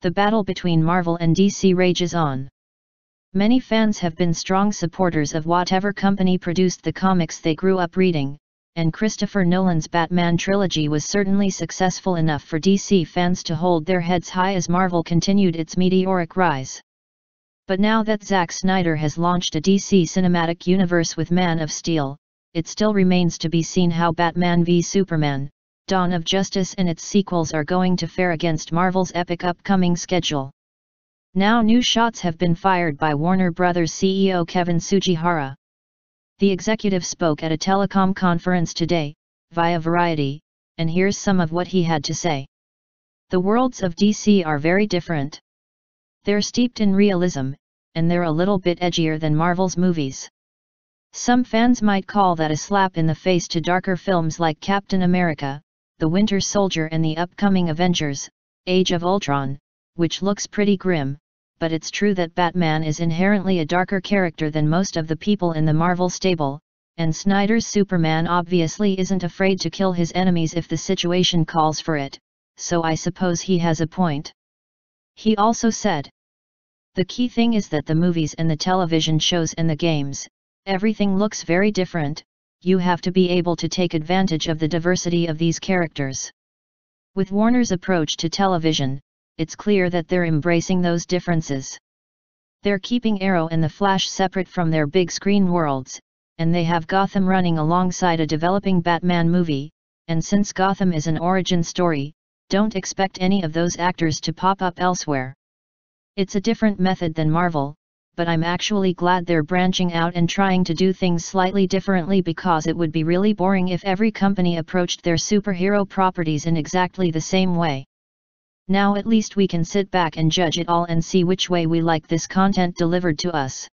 The battle between Marvel and DC rages on. Many fans have been strong supporters of whatever company produced the comics they grew up reading, and Christopher Nolan's Batman trilogy was certainly successful enough for DC fans to hold their heads high as Marvel continued its meteoric rise. But now that Zack Snyder has launched a DC cinematic universe with Man of Steel, it still remains to be seen how Batman v Superman, Dawn of Justice and its sequels are going to fare against Marvel's epic upcoming schedule. Now new shots have been fired by Warner Bros. CEO Kevin Sugihara. The executive spoke at a telecom conference today, via Variety, and here's some of what he had to say. The worlds of DC are very different. They're steeped in realism, and they're a little bit edgier than Marvel's movies. Some fans might call that a slap in the face to darker films like Captain America, The Winter Soldier and the upcoming Avengers, Age of Ultron, which looks pretty grim, but it's true that Batman is inherently a darker character than most of the people in the Marvel stable, and Snyder's Superman obviously isn't afraid to kill his enemies if the situation calls for it, so I suppose he has a point. He also said, "The key thing is that the movies and the television shows and the games, everything looks very different. You have to be able to take advantage of the diversity of these characters." With Warner's approach to television, it's clear that they're embracing those differences. They're keeping Arrow and The Flash separate from their big screen worlds, and they have Gotham running alongside a developing Batman movie, and since Gotham is an origin story, don't expect any of those actors to pop up elsewhere. It's a different method than Marvel, but I'm actually glad they're branching out and trying to do things slightly differently because it would be really boring if every company approached their superhero properties in exactly the same way. Now at least we can sit back and judge it all and see which way we like this content delivered to us.